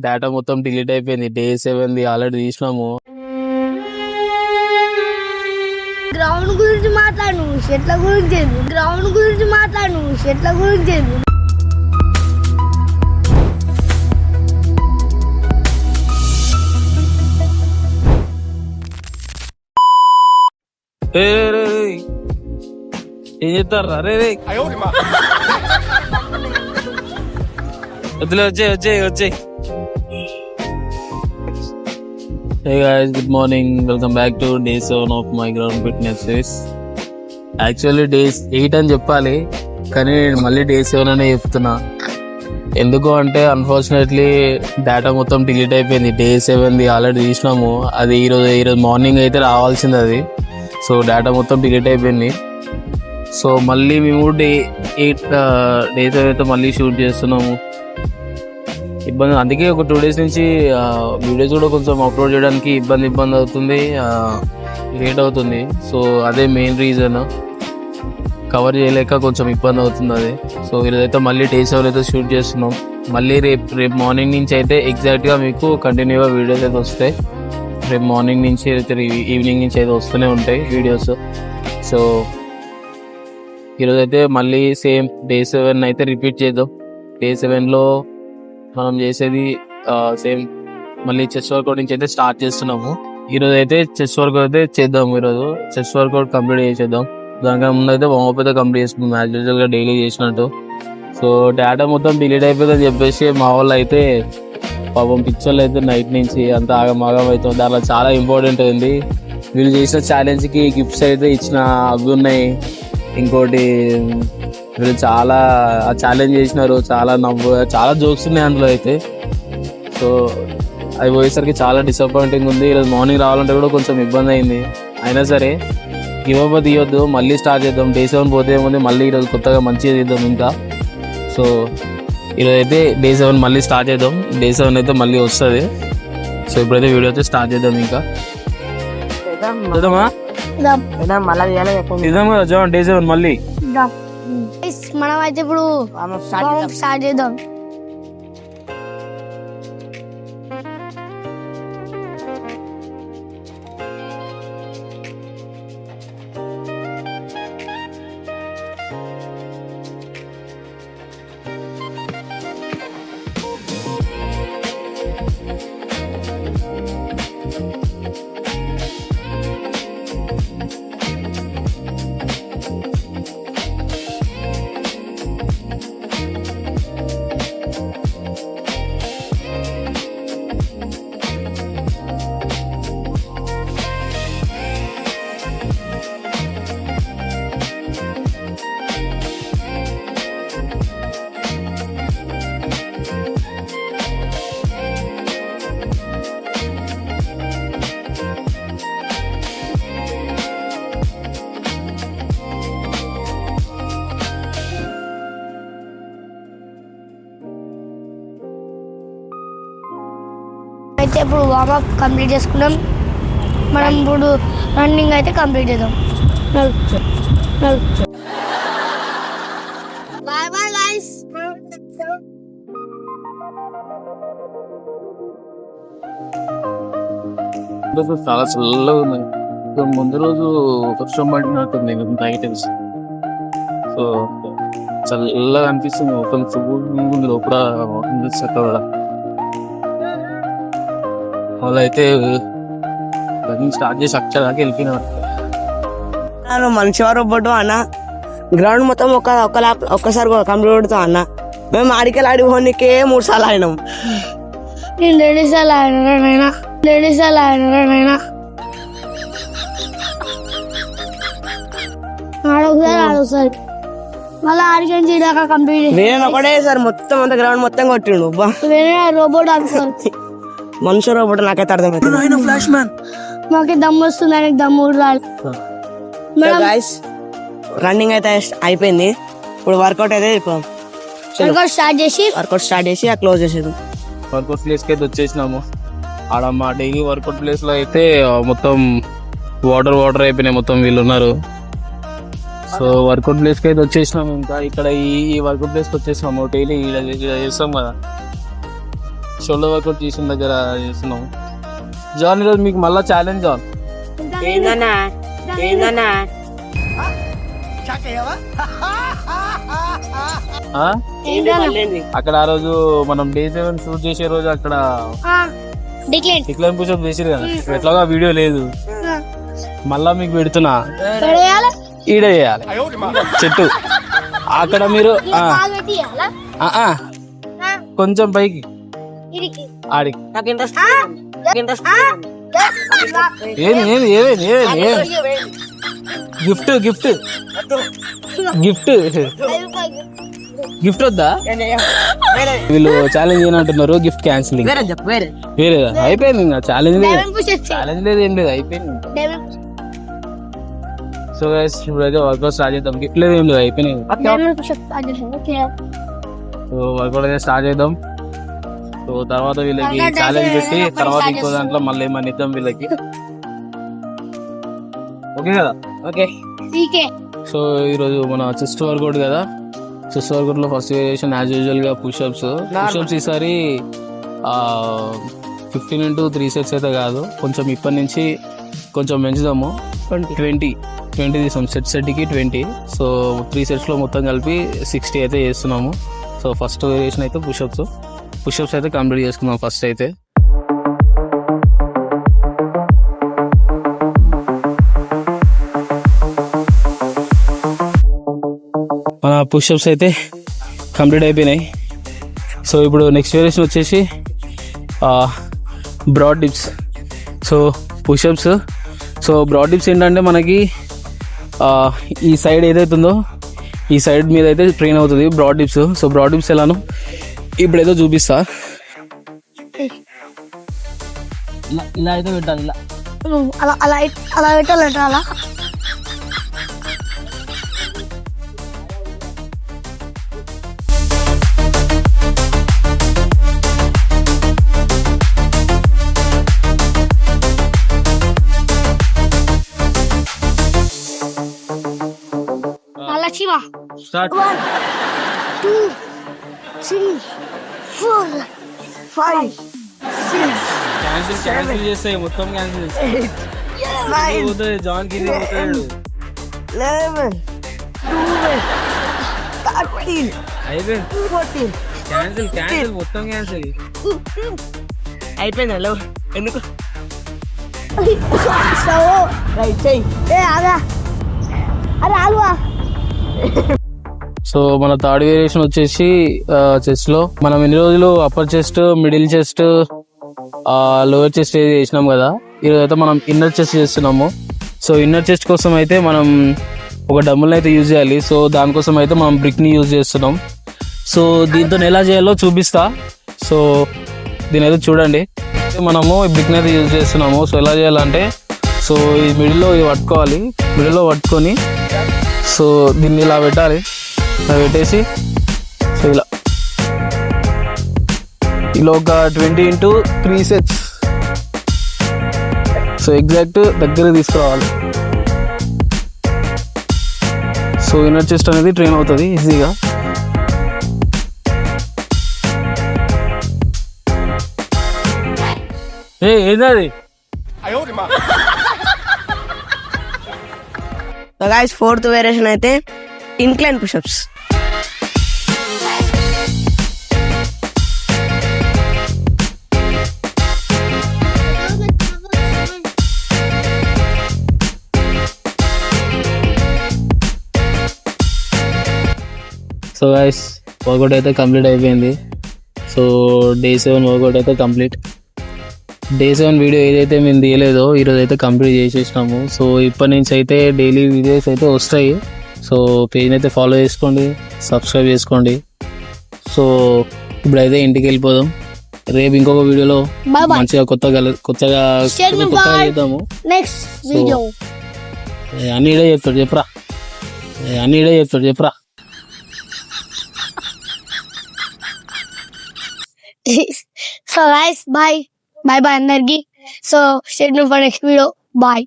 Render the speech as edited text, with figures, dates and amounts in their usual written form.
Data మొత్తం delete అయిపోయింది. Day 7 already తీసినాము. Ground గురించి మాట్లాడు, చెట్ల గురించి గ్రౌండ్ గురించి మాట్లాడు, చెట్ల గురించి ఏం చెప్తారా రే రే వద్దులే వచ్చే Hey guys, good morning. Welcome back to day 7 of my ground fitness race. Actually days 8 అని చెప్పాలి, కానీ నేను మళ్ళీ day 7 అనే చెప్తున్నా. ఎందుకు అంటే అన్ఫార్చునేట్లీ డేటా మొత్తం డిలీట్ అయిపోయింది. డే 7 ఆల్రెడీ తీసినాము. అది ఈరోజు మార్నింగ్ అయితే రావాల్సింది అది. సో డేటా మొత్తం డిలీట్ అయిపోయింది. సో మళ్ళీ మేము డే 7 అయితే మళ్ళీ షూట్ చేస్తున్నాము. ఇబ్బంది, అందుకే ఒక 2 days నుంచి వీడియోస్ కూడా కొంచెం అప్లోడ్ చేయడానికి ఇబ్బంది అవుతుంది, లేట్ అవుతుంది. సో అదే మెయిన్ రీజన్, కవర్ చేయలేక కొంచెం ఇబ్బంది అవుతుంది అది. సో ఈరోజైతే మళ్ళీ డే 7 అయితే షూట్ చేస్తున్నాం. మళ్ళీ రేపు మార్నింగ్ నుంచి అయితే ఎగ్జాక్ట్గా మీకు కంటిన్యూగా వీడియోస్ అయితే వస్తాయి. రేపు మార్నింగ్ నుంచి అయితే ఈవినింగ్ నుంచి అయితే వస్తూనే ఉంటాయి వీడియోస్. సో ఈరోజైతే మళ్ళీ సేమ్ డే 7 అయితే రిపీట్ చేద్దాం. డే 7లో మనం చేసేది సేమ్ మళ్ళీ చెస్ వర్కౌట్ నుంచి అయితే స్టార్ట్ చేస్తున్నాము. ఈరోజు అయితే చెస్ వర్కౌట్ అయితే చేద్దాం. ఈరోజు చెస్ వర్కౌట్ కంప్లీట్ చేసేద్దాం. దానికన్నా ముందు అయితే వార్మప్ అయితే కంప్లీట్ చేసుకుందాం యాజ్ యూజువల్గా డైలీ చేసినట్టు. సో డేటా మొత్తం డిలీట్ అయిపోతుందని చెప్పేసి మా వాళ్ళు అయితే పాపం పిక్చర్లు అయితే నైట్ నుంచి అంత ఆగం అవుతుంది. దాంట్లో చాలా ఇంపార్టెంట్ ఉంది. వీళ్ళు చేసిన ఛాలెంజ్కి గిఫ్ట్స్ అయితే ఇచ్చిన అవి ఉన్నాయి. ఇంకోటి వీళ్ళు చాలా ఛాలెంజ్ చేసినారు, చాలా జోక్స్ ఉన్నాయి అందులో అయితే. సో అవి పోయేసరికి చాలా డిసప్పాయింటింగ్ ఉంది. ఈరోజు మార్నింగ్ రావాలంటే కూడా కొంచెం ఇబ్బంది అయింది. అయినా సరే తీయొద్దు, మళ్ళీ స్టార్ట్ చేద్దాం. డే 7 పోతే ఏముంది, మళ్ళీ ఈరోజు కొత్తగా మంచిగా చేద్దాం ఇంకా. సో ఈరోజు అయితే డే 7 మళ్ళీ స్టార్ట్ చేద్దాం. డే 7 అయితే మళ్ళీ వస్తుంది. సో ఇప్పుడైతే వీడియో అయితే స్టార్ట్ చేద్దాం. ఇంకా చేద్దామా డే 7 మళ్ళీ మనం అయితే ఇప్పుడు స్టార్ట్ చేద్దాం. అయితే ఇప్పుడు వార్మప్ కంప్లీట్ చేసుకున్నాం. మనం ఇప్పుడు రన్నింగ్ అయితే కంప్లీట్ చేద్దాం. Bye bye guys. చాలా చల్లగా ఉంది. ముందు రోజు వర్షం పడినట్టుంది నైట్. సో చల్లగా అనిపిస్తుంది. మొత్తం చూడు లోపల చక్కగా. వాళ్ళు అయితే రన్నింగ్ స్టార్ట్ చేసి అక్షరాకి వెళ్ళిపోయినారు. మంచిగా రోబోట్ అన్న, గ్రౌండ్ మొత్తం ఒక్కసారి కంప్లీట్ కొడుతాం అన్న. మేము ఆడికెళ్ళి ఆడిపోనికే 3 సార్లు ఆడినాం. నేను 2 సార్లు ఆడినా. ఆడొకసారి మళ్ళీ ఆడికి దాకా కంప్లీట్. నేను ఒకటే సార్ మొత్తం అంతా గ్రౌండ్ మొత్తం కొట్టిండు. వేరే రోబోట్ ఆడుకోవాలి. మనుషు రోబోట్ నాకైతే అర్థమవుతుంది. ఫ్లాష్ మ్యాన్ మాకు దమ్ము వస్తుంది, ఆయనకి దమ్ము రాలి. రన్నింగ్ అయితే అయిపోయింది. ఇప్పుడు వర్కౌట్ అయితే స్టార్ట్ చేసి క్లోజ్ చేసేది. వర్కౌట్ ప్లేస్ కి అయితే వచ్చేసినాము. ఆడ మా డైలీ వర్కౌట్ ప్లేస్ లో అయితే మొత్తం వాటర్ అయిపోయినాయి. మొత్తం వీళ్ళు ఉన్నారు. సో వర్కౌట్ ప్లేస్ కి అయితే వచ్చేసినాము. ఇంకా ఇక్కడ ఈ వర్కౌట్ ప్లేస్ కి వచ్చేసినాము. డైలీ చేస్తాం కదా. షోల్డర్ వర్కౌట్ చేసిన దగ్గర చేస్తున్నాం. జాన్ ఈరోజు మీకు మళ్ళీ ఛాలెంజ్ జాన్. ఏందన్నా ఏందన్నా ఆ? ఏంది అక్కడ ఆ రోజు మనం డే 7 షూట్ చేసే రోజు అక్కడ డిక్లైన్ డిక్లైన్ పుషప్ చేసిరు కదా, ఎట్లాగా వీడియో లేదు, మళ్ళా మీకు పెడుతున్నా. ఈడ చేయాలి చెట్టు అక్కడ మీరు కొంచెం పైకి ఆడికి. నాకు ఇంట్రెస్ట్ ఏమి ఏమి ఏమి ఏమి ఏమి గిఫ్ట్ గిఫ్ట్ గిఫ్ట్ గిఫ్ట్ వద్దా? వీళ్ళు ఛాలెంజ్ ఏమంటున్నారు, గిఫ్ట్ క్యాన్సిలింగ్. వేరే చెప్పు వేరే వేరేదా? అయిపోయింది ఇంకా ఛాలెంజ్ లేదు, ఛాలెంజ్ లేదు, ఏం లేదు, అయిపోయింది. సో గైస్ ఇప్పుడైతే వర్కౌట్ స్టార్ట్ చేద్దాం. గిఫ్ట్ లేదు, ఏం లేదు, అయిపోయినాయి. సో వర్కౌట్ అయితే స్టార్ట్ చేద్దాం. సో తర్వాత వీళ్ళకి ఛాలెంజ్ పెట్టి తర్వాత ఇంకో దాంట్లో మళ్ళీ ఏమని ఇద్దాం వీళ్ళకి. ఓకే కదా? ఓకే. సో ఈరోజు మన చెస్ట్ వర్కౌట్ కదా, చెస్ట్ వర్కౌట్ లో ఫస్ట్ వేరియేషన్ యాజ్ యూజువల్ గా పుషప్స్. ఈసారి 15 into 3 sets అయితే కాదు, కొంచెం ఇప్పటి నుంచి కొంచెం పెంచుదాము. 20 తీసాం సెట్కి 20. సో 3 sets లో మొత్తం కలిపి 60 అయితే చేస్తున్నాము. సో ఫస్ట్ వేరియేషన్ అయితే పుషప్స్ అయితే కంప్లీట్ చేసుకుందాం ఫస్ట్ అయితే. మన పుషప్స్ అయితే కంప్లీట్ అయిపోయినాయి. సో ఇప్పుడు నెక్స్ట్ వేరియేషన్ వచ్చేసి broad dips. So pushups, so broad dips ఏంటంటే మనకి ఈ సైడ్ ఏదైతుందో ఈ సైడ్ మీద అయితే ట్రైన్ అవుతుంది broad dips. So broad dips ఎలానో ఇప్పుడేదో చూపిస్తా. ఇలా అయితే పెట్టాలి, ఇలా అలా పెట్టాలంట. అలా స్టార్ట్. 1 2 3 4 5 6 క్యాన్సిల్ చేస్తాయి, మొత్తం క్యాన్సిల్ చేస్తాయి. 9 జాన్ కి 11 12 13 అయిపోయింది. 14 క్యాన్సిల్ మొత్తం క్యాన్సిల్. అయిపోయింది. హలో ఎందుకు సో మన థర్డ్ వేరియేషన్ వచ్చేసి చెస్ట్ లో మనం ఎన్ని రోజులు upper chest, middle chest, lower chest ఏది చేసినాం కదా, ఈరోజు అయితే మనం ఇన్నర్ చెస్ట్ చేస్తున్నాము. సో ఇన్నర్ చెస్ట్ కోసం అయితే మనం ఒక డమ్ముల్ని అయితే యూజ్ చేయాలి. సో దానికోసం అయితే మనం బ్రిక్ ని యూజ్ చేస్తున్నాం. సో దీంతో ఎలా చేయాలో చూపిస్తా. సో దీని అయితే చూడండి, మనము ఈ బ్రిక్ ని అయితే యూజ్ చేస్తున్నాము. సో ఎలా చేయాలంటే, సో ఈ మిడిల్లో పట్టుకోవాలి, మిడిల్లో పట్టుకొని సో దీన్ని ఇలా పెట్టాలి. ఇలా పెట్టేసి సో ఇలా ఒక 20 into 3 sets. సో ఎగ్జాక్ట్ దగ్గర తీసుకురావాలి. సో ఇన్నర్ చెస్ట్ అనేది ట్రైన్ అవుతుంది ఈజీగా. ఏంటది? సో గైస్ ఫోర్త్ వేరియేషన్ అయితే incline pushups. So guys workout అయితే కంప్లీట్ అయిపోయింది. సో డే 7 వర్కౌట్ అయితే కంప్లీట్. డే 7 వీడియో ఏదైతే మేము తీయలేదో ఈరోజు అయితే కంప్లీట్ చేసేసినాము. సో ఇప్పటి నుంచి అయితే డైలీ వీడియోస్ అయితే వస్తాయి. సో పేజ్ అయితే ఫాలో చేసుకోండి, సబ్స్క్రైబ్ చేసుకోండి. సో ఇప్పుడైతే ఇంటికి వెళ్ళిపోదాం. రేపు ఇంకొక వీడియోలో మంచిగా కొత్తగా చేద్దాము. అన్ని ఇడే చెప్తాడు చెప్పరా. So guys, bye అందరికి. So stay tuned for next video. Bye.